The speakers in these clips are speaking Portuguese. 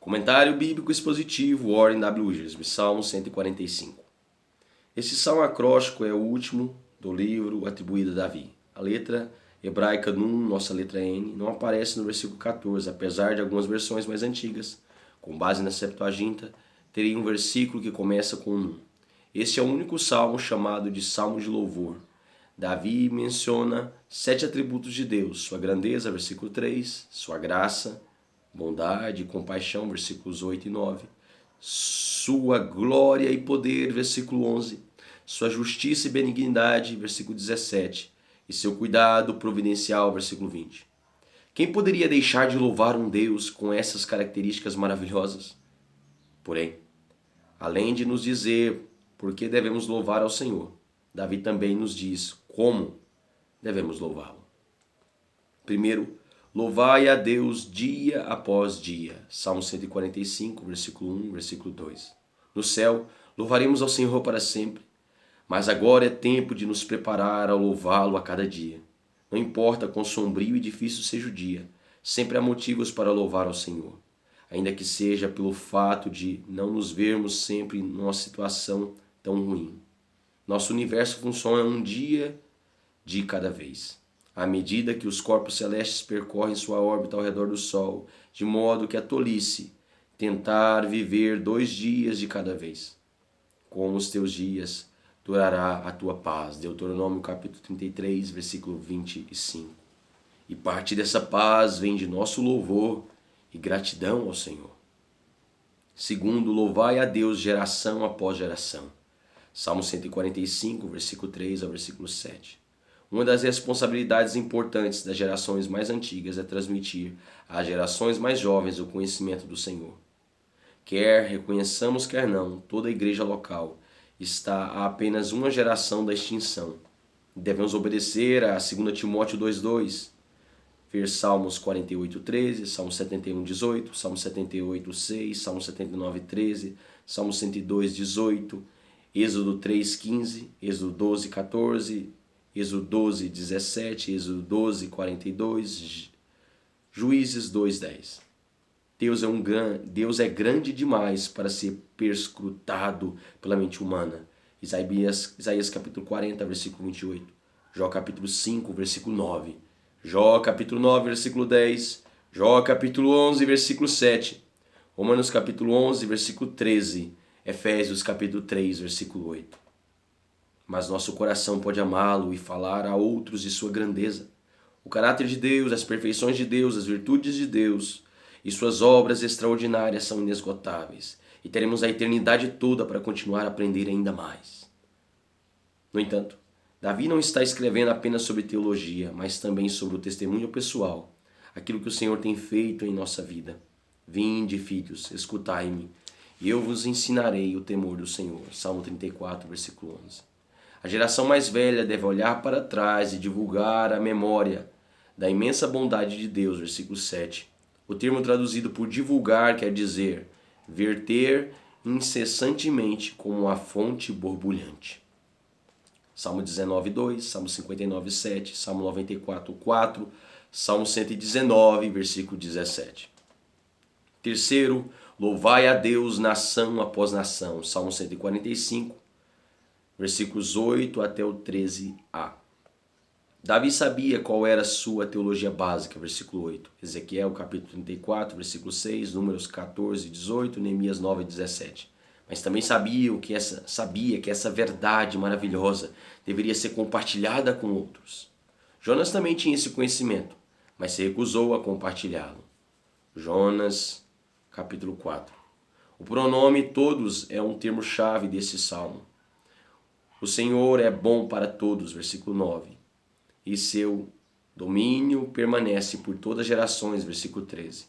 Comentário bíblico expositivo, Warren W. Wiersbe, Salmo 145. Esse salmo acróstico é o último do livro atribuído a Davi. A letra hebraica Nun, nossa letra N, não aparece no versículo 14, apesar de algumas versões mais antigas, com base na Septuaginta, terem um versículo que começa com Nun. Este é o único salmo chamado de Salmo de Louvor. Davi menciona 7 atributos de Deus: sua grandeza, versículo 3, sua graça, bondade e compaixão, versículos 8 e 9, sua glória e poder, versículo 11, sua justiça e benignidade, versículo 17, e seu cuidado providencial, versículo 20. Quem poderia deixar de louvar um Deus com essas características maravilhosas? Porém, além de nos dizer por que devemos louvar ao Senhor, Davi também nos diz como devemos louvá-lo. Primeiro, louvai a Deus dia após dia. Salmo 145, versículo 1, versículo 2. No céu, louvaremos ao Senhor para sempre, mas agora é tempo de nos preparar ao louvá-lo a cada dia. Não importa quão sombrio e difícil seja o dia, sempre há motivos para louvar ao Senhor, ainda que seja pelo fato de não nos vermos sempre numa situação tão ruim. Nosso universo funciona um dia de cada vez, à medida que os corpos celestes percorrem sua órbita ao redor do Sol, de modo que é tolice tentar viver 2 dias de cada vez. Como os teus dias, durará a tua paz. Deuteronômio capítulo 33, versículo 25. E parte dessa paz vem de nosso louvor e gratidão ao Senhor. Segundo, louvai a Deus geração após geração. Salmo 145, versículo 3 ao versículo 7. Uma das responsabilidades importantes das gerações mais antigas é transmitir às gerações mais jovens o conhecimento do Senhor. Quer reconheçamos, quer não, toda a igreja local está a apenas uma geração da extinção. Devemos obedecer a 2 Timóteo 2,2, ver Salmos 48,13, Salmo 71,18, Salmo 78,6, Salmo 79,13, Salmo 102,18, Êxodo 3,15, Êxodo 12,14, Êxodo 12:17, Êxodo 12:42, Juízes 2:10. Deus é grande demais para ser perscrutado pela mente humana. Isaías capítulo 40, versículo 28. Jó capítulo 5, versículo 9. Jó capítulo 9, versículo 10. Jó capítulo 11, versículo 7. Romanos capítulo 11, versículo 13. Efésios capítulo 3, versículo 8. Mas nosso coração pode amá-lo e falar a outros de sua grandeza. O caráter de Deus, as perfeições de Deus, as virtudes de Deus e suas obras extraordinárias são inesgotáveis. E teremos a eternidade toda para continuar a aprender ainda mais. No entanto, Davi não está escrevendo apenas sobre teologia, mas também sobre o testemunho pessoal, aquilo que o Senhor tem feito em nossa vida. Vinde, filhos, escutai-me, e eu vos ensinarei o temor do Senhor. Salmo 34, versículo 11. A geração mais velha deve olhar para trás e divulgar a memória da imensa bondade de Deus, versículo 7. O termo traduzido por divulgar quer dizer verter incessantemente como uma fonte borbulhante. Salmo 19:2, Salmo 59:7, Salmo 94:4, Salmo 119, versículo 17. Terceiro, louvai a Deus nação após nação. Salmo 145, versículos 8 até o 13a. Davi sabia qual era a sua teologia básica, versículo 8. Ezequiel, capítulo 34, versículo 6, Números 14, 18, Neemias 9, 17. Mas também sabia que essa verdade maravilhosa deveria ser compartilhada com outros. Jonas também tinha esse conhecimento, mas se recusou a compartilhá-lo. Jonas, capítulo 4. O pronome todos é um termo-chave desse salmo. O Senhor é bom para todos, versículo 9. E seu domínio permanece por todas as gerações, versículo 13.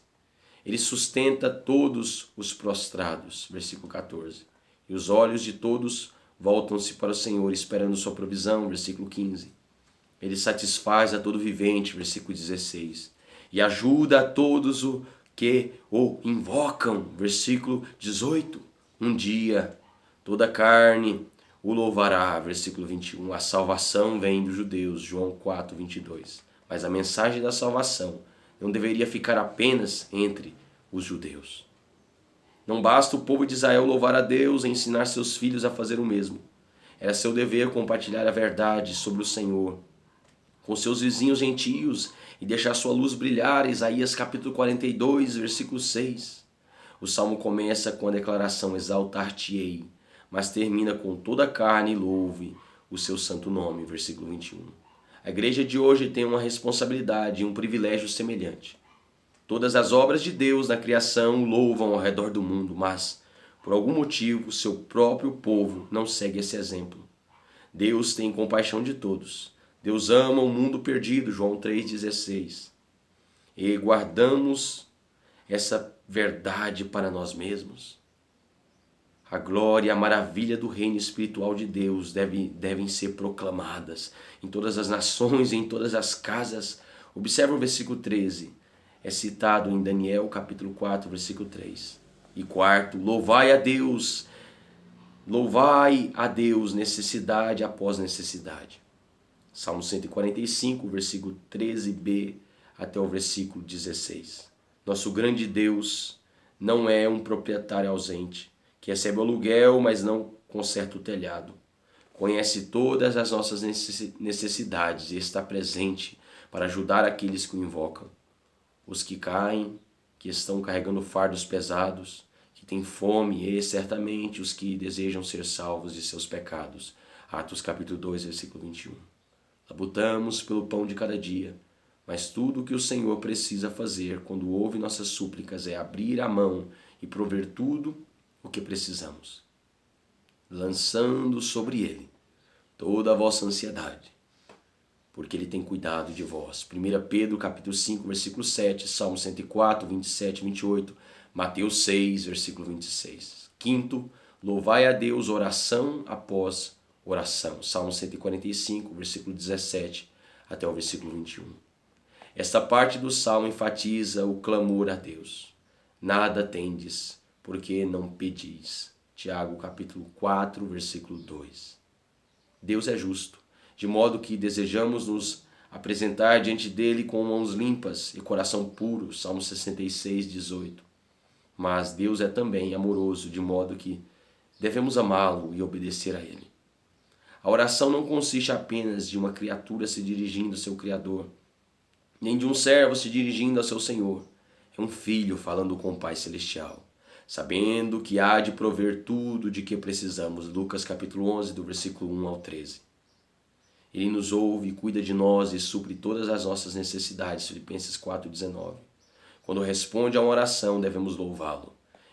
Ele sustenta todos os prostrados, versículo 14. E os olhos de todos voltam-se para o Senhor, esperando sua provisão, versículo 15. Ele satisfaz a todo vivente, versículo 16. E ajuda a todos os que o invocam, versículo 18. Um dia toda a carne o louvará, versículo 21. A salvação vem dos judeus, João 4, 22. Mas a mensagem da salvação não deveria ficar apenas entre os judeus. Não basta o povo de Israel louvar a Deus e ensinar seus filhos a fazer o mesmo. Era seu dever compartilhar a verdade sobre o Senhor com seus vizinhos gentios e deixar sua luz brilhar. Isaías capítulo 42, versículo 6. O salmo começa com a declaração exaltar-te-ei, mas termina com toda a carne louve o seu santo nome, versículo 21. A igreja de hoje tem uma responsabilidade e um privilégio semelhante. Todas as obras de Deus na criação louvam ao redor do mundo, mas, por algum motivo, seu próprio povo não segue esse exemplo. Deus tem compaixão de todos. Deus ama o mundo perdido, João 3,16. E guardamos essa verdade para nós mesmos. A glória e a maravilha do reino espiritual de Deus devem ser proclamadas em todas as nações e em todas as casas. Observe o versículo 13. É citado em Daniel capítulo 4, versículo 3. E quarto, louvai a Deus, necessidade após necessidade. Salmo 145, versículo 13b até o versículo 16. Nosso grande Deus não é um proprietário ausente, que recebe o aluguel, mas não conserta o telhado. Conhece todas as nossas necessidades e está presente para ajudar aqueles que o invocam. Os que caem, que estão carregando fardos pesados, que têm fome e certamente os que desejam ser salvos de seus pecados. Atos capítulo 2, versículo 21. Labutamos pelo pão de cada dia, mas tudo o que o Senhor precisa fazer quando ouve nossas súplicas é abrir a mão e prover tudo o que precisamos, lançando sobre Ele toda a vossa ansiedade, porque Ele tem cuidado de vós. 1 Pedro capítulo 5, versículo 7, Salmo 104, 27, 28, Mateus 6, versículo 26. Quinto, louvai a Deus oração após oração. Salmo 145, versículo 17 até o versículo 21. Esta parte do Salmo enfatiza o clamor a Deus. Nada tendes, porque não pedis. Tiago capítulo 4, versículo 2. Deus é justo, de modo que desejamos nos apresentar diante dele com mãos limpas e coração puro. Salmo 66, 18. Mas Deus é também amoroso, de modo que devemos amá-lo e obedecer a ele. A oração não consiste apenas de uma criatura se dirigindo ao seu Criador, nem de um servo se dirigindo ao seu Senhor. É um filho falando com o Pai Celestial, sabendo que há de prover tudo de que precisamos. Lucas capítulo 11, do versículo 1 ao 13. Ele nos ouve, cuida de nós e supre todas as nossas necessidades. Filipenses 4,19. Quando responde a uma oração, devemos louvá-lo.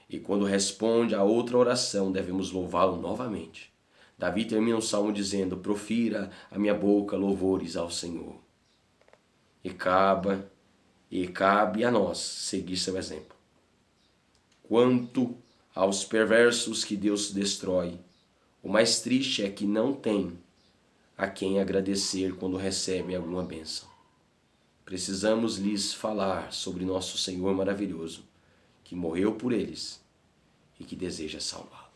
E quando responde a outra oração, devemos louvá-lo novamente. Davi termina o salmo dizendo: profira a minha boca louvores ao Senhor. E cabe a nós seguir seu exemplo. Quanto aos perversos que Deus destrói, o mais triste é que não tem a quem agradecer quando recebem alguma bênção. Precisamos lhes falar sobre nosso Senhor maravilhoso, que morreu por eles e que deseja salvá-los.